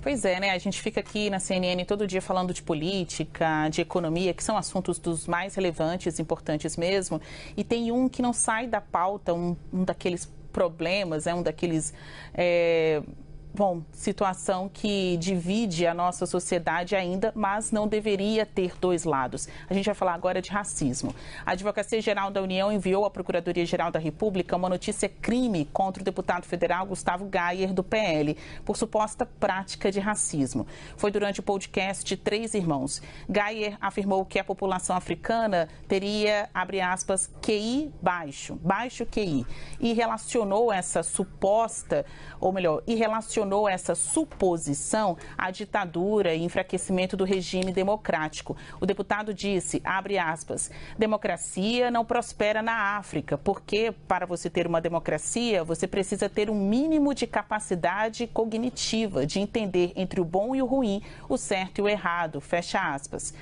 Pois é, né? A gente fica aqui na CNN todo dia falando de política, de economia, que são assuntos dos mais relevantes, importantes mesmo. E tem um que não sai da pauta, um daqueles problemas, um daqueles... situação que divide a nossa sociedade ainda, mas não deveria ter dois lados. A gente vai falar agora de racismo. A Advocacia Geral da União enviou à Procuradoria-Geral da República uma notícia crime contra o deputado federal Gustavo Gayer, do PL, por suposta prática de racismo. Foi durante o podcast Três Irmãos. Gayer afirmou que a população africana teria, abre aspas, QI baixo QI, e relacionou essa suposta, ou melhor, essa suposição à ditadura e enfraquecimento do regime democrático. O deputado disse, abre aspas, democracia não prospera na África, porque para você ter uma democracia, você precisa ter um mínimo de capacidade cognitiva, de entender entre o bom e o ruim, o certo e o errado, fecha aspas.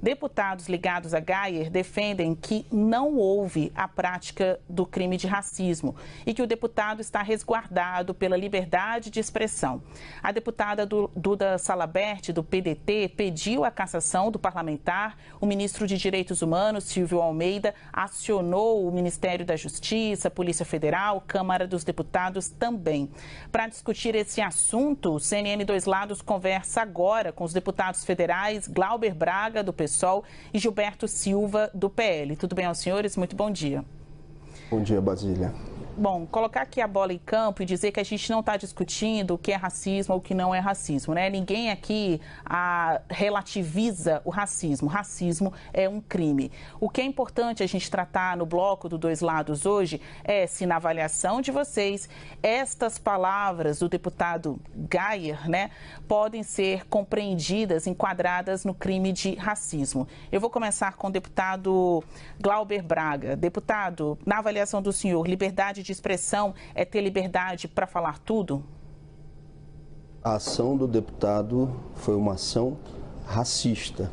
Deputados ligados a Gayer defendem que não houve a prática do crime de racismo e que o deputado está resguardado pela liberdade de expressão. A deputada Duda Salabert, do PDT, pediu a cassação do parlamentar. O ministro de Direitos Humanos, Silvio Almeida, acionou o Ministério da Justiça, Polícia Federal, Câmara dos Deputados também. Para discutir esse assunto, o CNN Dois Lados conversa agora com os deputados federais Glauber Braga, do PSOL, e Gilberto Silva, do PL. Tudo bem aos senhores? Muito bom dia. Bom dia, Basília. Bom, colocar aqui a bola em campo e dizer que a gente não está discutindo o que é racismo ou o que não é racismo, né? Ninguém aqui relativiza o racismo. Racismo é um crime. O que é importante a gente tratar no bloco do Dois Lados hoje é se, na avaliação de vocês, estas palavras do deputado Gayer, né, podem ser compreendidas, enquadradas no crime de racismo. Eu vou começar com o deputado Glauber Braga. Deputado, na avaliação do senhor, liberdade de expressão é ter liberdade para falar tudo? A ação do deputado foi uma ação racista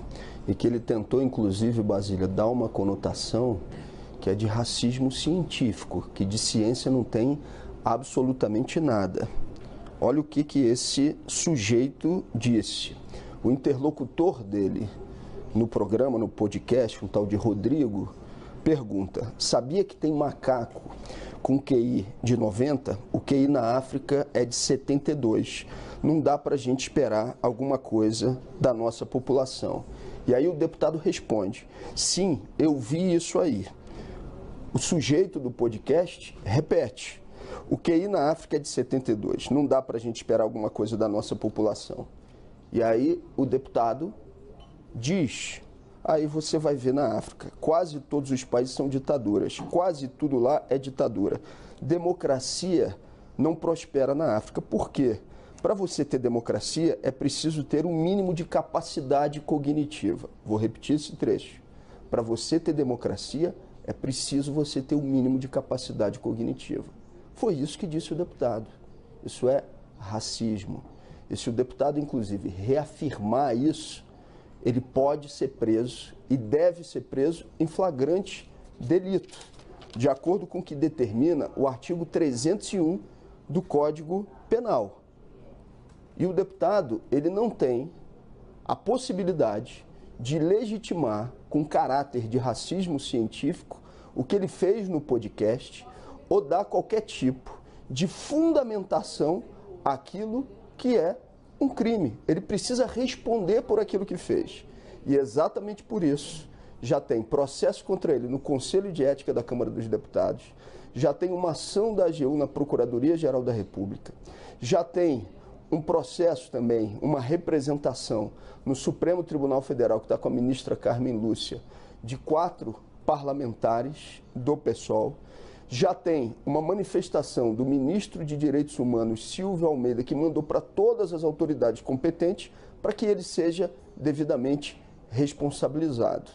e que ele tentou, inclusive, Basília, dar uma conotação que é de racismo científico, que de ciência não tem absolutamente nada. Olha o que esse sujeito disse. O interlocutor dele no programa, no podcast, um tal de Rodrigo, pergunta: sabia que tem macaco com QI de 90? O QI na África é de 72. Não dá para a gente esperar alguma coisa da nossa população. E aí o deputado responde: sim, eu vi isso aí. O sujeito do podcast repete: o QI na África é de 72. Não dá para a gente esperar alguma coisa da nossa população. E aí o deputado diz: aí você vai ver na África, quase todos os países são ditaduras, quase tudo lá é ditadura. Democracia não prospera na África. Por quê? Para você ter democracia é preciso ter um mínimo de capacidade cognitiva. Vou repetir esse trecho. Para você ter democracia é preciso você ter um mínimo de capacidade cognitiva. Foi isso que disse o deputado. Isso é racismo. E se o deputado, inclusive, reafirmar isso, ele pode ser preso e deve ser preso em flagrante delito, de acordo com o que determina o artigo 301 do Código Penal. E o deputado, ele não tem a possibilidade de legitimar com caráter de racismo científico o que ele fez no podcast ou dar qualquer tipo de fundamentação àquilo que é um crime. Ele precisa responder por aquilo que fez. E exatamente por isso já tem processo contra ele no Conselho de Ética da Câmara dos Deputados, já tem uma ação da AGU na Procuradoria-Geral da República, já tem um processo também, uma representação no Supremo Tribunal Federal, que está com a ministra Carmen Lúcia, de 4 parlamentares do PSOL. Já tem uma manifestação do ministro de Direitos Humanos, Silvio Almeida, que mandou para todas as autoridades competentes para que ele seja devidamente responsabilizado.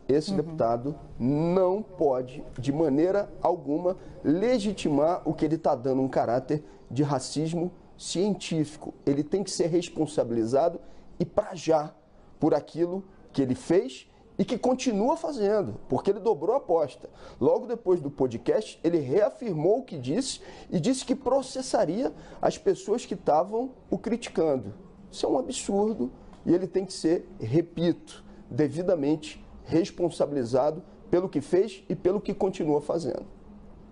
Esse deputado não pode, de maneira alguma, legitimar o que ele está dando um caráter de racismo científico. Ele tem que ser responsabilizado e para já por aquilo que ele fez e que continua fazendo, porque ele dobrou a aposta. Logo depois do podcast, ele reafirmou o que disse e disse que processaria as pessoas que estavam o criticando. Isso é um absurdo e ele tem que ser, repito, devidamente responsabilizado pelo que fez e pelo que continua fazendo.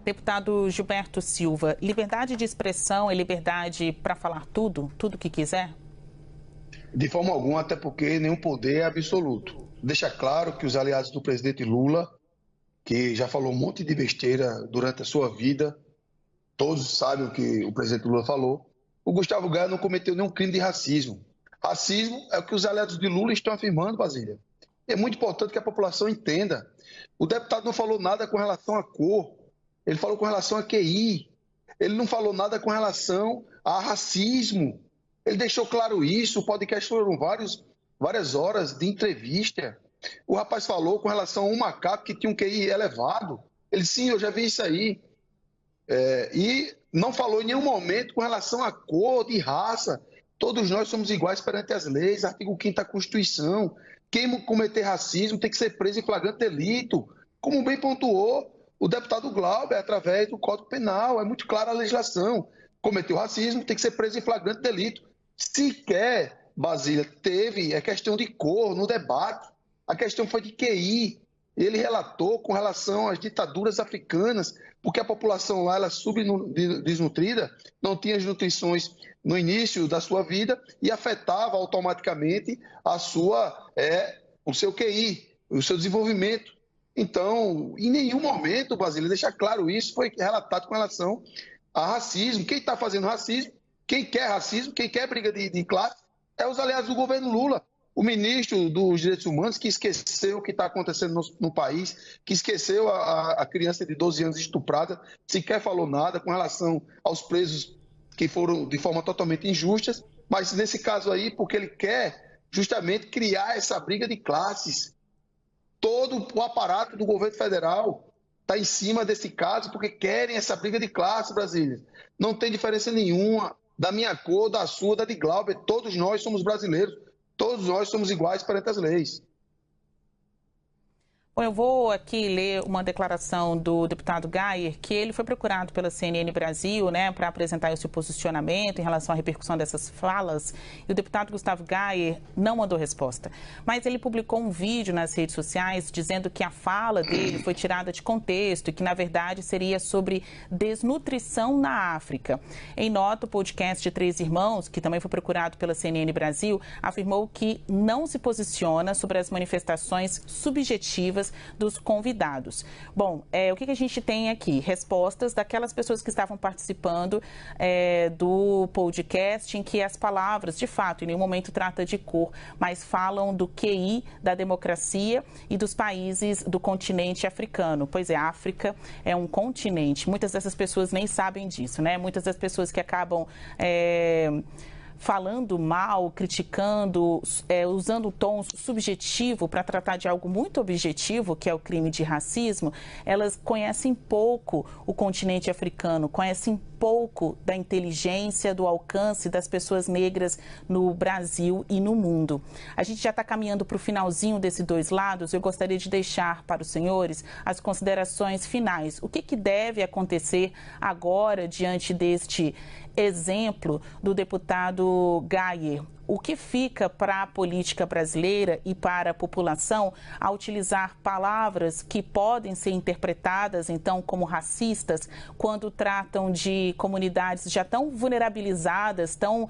Deputado Gilberto Silva, liberdade de expressão é liberdade para falar tudo que quiser? De forma alguma, até porque nenhum poder é absoluto. Deixa claro que os aliados do presidente Lula, que já falou um monte de besteira durante a sua vida, todos sabem o que o presidente Lula falou, o Gustavo Gaia não cometeu nenhum crime de racismo. Racismo é o que os aliados de Lula estão afirmando, Basília. É muito importante que a população entenda. O deputado não falou nada com relação à cor, ele falou com relação a QI, ele não falou nada com relação a racismo. Ele deixou claro isso, o podcast foram várias horas de entrevista. O rapaz falou com relação a um macaco que tinha um QI elevado. Ele, sim, eu já vi isso aí. E não falou em nenhum momento com relação à cor, de raça. Todos nós somos iguais perante as leis, artigo 5º da Constituição. Quem cometer racismo tem que ser preso em flagrante delito, como bem pontuou o deputado Glauber, através do Código Penal. É muito clara a legislação. Cometeu racismo, tem que ser preso em flagrante delito. Sequer, Basília, teve a questão de cor no debate. A questão foi de QI. Ele relatou com relação às ditaduras africanas, porque a população lá era subdesnutrida, não tinha as nutrições no início da sua vida e afetava automaticamente o seu QI, o seu desenvolvimento. Então, em nenhum momento, Basília, deixar claro isso, foi relatado com relação a racismo. Quem está fazendo racismo, quem quer racismo, quem quer briga de classe, é os aliados do governo Lula. O ministro dos Direitos Humanos, que esqueceu o que está acontecendo no país, que esqueceu a criança de 12 anos estuprada, sequer falou nada com relação aos presos que foram de forma totalmente injusta, mas nesse caso aí, porque ele quer justamente criar essa briga de classes. Todo o aparato do governo federal está em cima desse caso porque querem essa briga de classe, Brasília. Não tem diferença nenhuma da minha cor, da sua, da de Glauber. Todos nós somos brasileiros. Todos nós somos iguais perante as leis. Bom, eu vou aqui ler uma declaração do deputado Gayer, que ele foi procurado pela CNN Brasil, né, para apresentar o seu posicionamento em relação à repercussão dessas falas. E o deputado Gustavo Gayer não mandou resposta. Mas ele publicou um vídeo nas redes sociais dizendo que a fala dele foi tirada de contexto e que, na verdade, seria sobre desnutrição na África. Em nota, o podcast de Três Irmãos, que também foi procurado pela CNN Brasil, afirmou que não se posiciona sobre as manifestações subjetivas dos convidados. Bom, o que a gente tem aqui? Respostas daquelas pessoas que estavam participando do podcast, em que as palavras, de fato, em nenhum momento trata de cor, mas falam do QI, da democracia e dos países do continente africano. Pois é, a África é um continente. Muitas dessas pessoas nem sabem disso, né? Muitas das pessoas que acabam falando mal, criticando, usando tons subjetivo para tratar de algo muito objetivo, que é o crime de racismo, elas conhecem pouco o continente africano, conhecem pouco da inteligência, do alcance das pessoas negras no Brasil e no mundo. A gente já está caminhando para o finalzinho desses dois lados. Eu gostaria de deixar para os senhores as considerações finais. O que deve acontecer agora diante deste exemplo do deputado Gayer? O que fica para a política brasileira e para a população a utilizar palavras que podem ser interpretadas, então, como racistas, quando tratam de comunidades já tão vulnerabilizadas, tão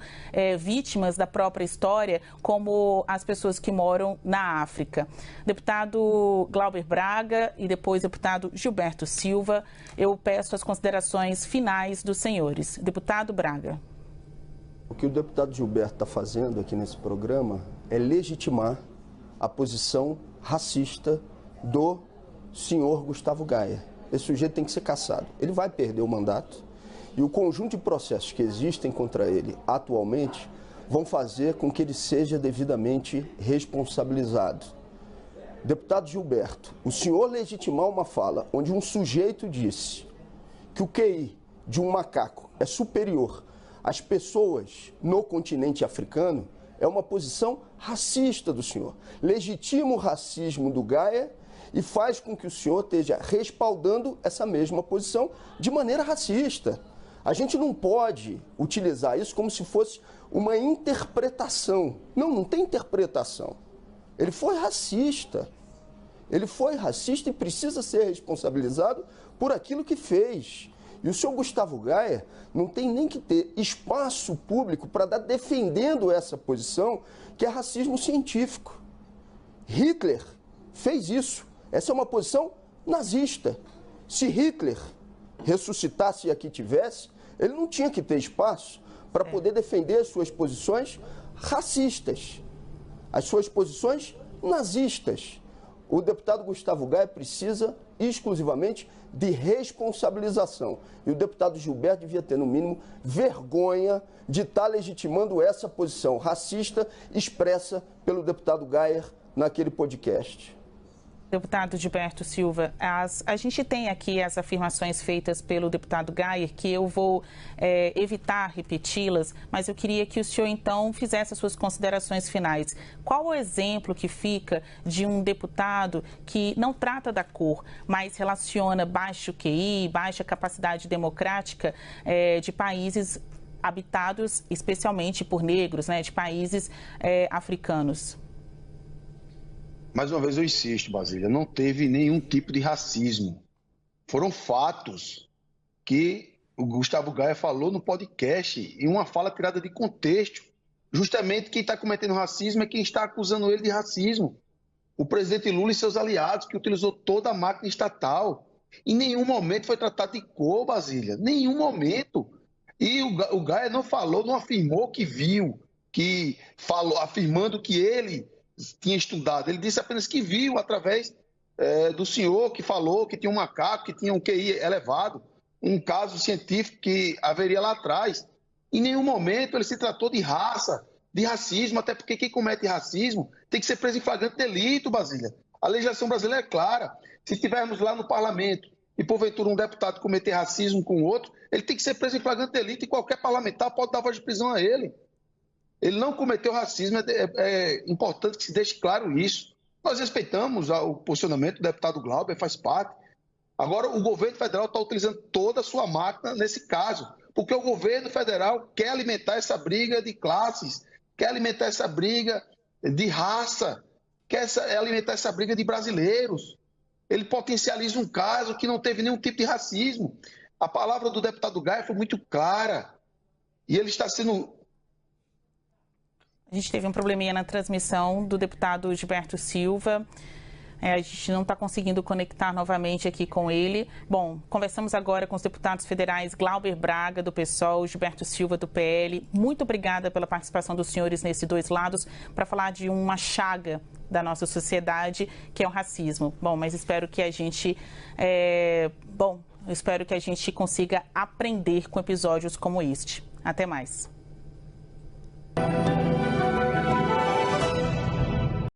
vítimas da própria história, como as pessoas que moram na África? Deputado Glauber Braga e depois deputado Gilberto Silva, eu peço as considerações finais dos senhores. Deputado Braga. O que o deputado Gilberto está fazendo aqui nesse programa é legitimar a posição racista do senhor Gustavo Gayer. Esse sujeito tem que ser cassado. Ele vai perder o mandato e o conjunto de processos que existem contra ele atualmente vão fazer com que ele seja devidamente responsabilizado. Deputado Gilberto, o senhor legitimar uma fala onde um sujeito disse que o QI de um macaco é superior às pessoas no continente africano é uma posição racista do senhor. Legitima o racismo do Gayer e faz com que o senhor esteja respaldando essa mesma posição de maneira racista. A gente não pode utilizar isso como se fosse uma interpretação. Não, não tem interpretação. Ele foi racista. Ele foi racista e precisa ser responsabilizado por aquilo que fez. E o senhor Gustavo Gayer não tem nem que ter espaço público para estar defendendo essa posição, que é racismo científico. Hitler fez isso. Essa é uma posição nazista. Se Hitler ressuscitasse e aqui tivesse, ele não tinha que ter espaço para poder defender as suas posições racistas, as suas posições nazistas. O deputado Gustavo Gayer precisa exclusivamente de responsabilização. E o deputado Gilberto devia ter, no mínimo, vergonha de estar legitimando essa posição racista expressa pelo deputado Gayer naquele podcast. Deputado Gilberto Silva, a gente tem aqui as afirmações feitas pelo deputado Gayer, que eu vou evitar repeti-las, mas eu queria que o senhor, então, fizesse as suas considerações finais. Qual o exemplo que fica de um deputado que não trata da cor, mas relaciona baixo QI, baixa capacidade democrática de países habitados especialmente por negros, né, de países africanos? Mais uma vez eu insisto, Basília, não teve nenhum tipo de racismo. Foram fatos que o Gustavo Gayer falou no podcast, em uma fala tirada de contexto. Justamente quem está cometendo racismo é quem está acusando ele de racismo. O presidente Lula e seus aliados, que utilizou toda a máquina estatal. Em nenhum momento foi tratado de cor, Basília. Nenhum momento. E o Gayer não falou, não afirmou que viu, que falou, afirmando que ele tinha estudado. Ele disse apenas que viu através do senhor que falou que tinha um macaco, que tinha um QI elevado, um caso científico que haveria lá atrás. Em nenhum momento ele se tratou de raça, de racismo, até porque quem comete racismo tem que ser preso em flagrante delito, Basília. A legislação brasileira é clara. Se estivermos lá no parlamento e porventura um deputado cometer racismo com outro, ele tem que ser preso em flagrante delito e qualquer parlamentar pode dar voz de prisão a ele. Ele não cometeu racismo, é importante que se deixe claro isso. Nós respeitamos o posicionamento do deputado Glauber, faz parte. Agora, o governo federal está utilizando toda a sua máquina nesse caso, porque o governo federal quer alimentar essa briga de classes, quer alimentar essa briga de raça, quer alimentar essa briga de brasileiros. Ele potencializa um caso que não teve nenhum tipo de racismo. A palavra do deputado Gayer foi muito clara e ele está sendo... A gente teve um probleminha na transmissão do deputado Gilberto Silva. A gente não está conseguindo conectar novamente aqui com ele. Bom, conversamos agora com os deputados federais Glauber Braga, do PSOL, Gilberto Silva, do PL. Muito obrigada pela participação dos senhores nesses dois lados para falar de uma chaga da nossa sociedade, que é o racismo. Bom, mas espero que a gente... espero que a gente consiga aprender com episódios como este. Até mais.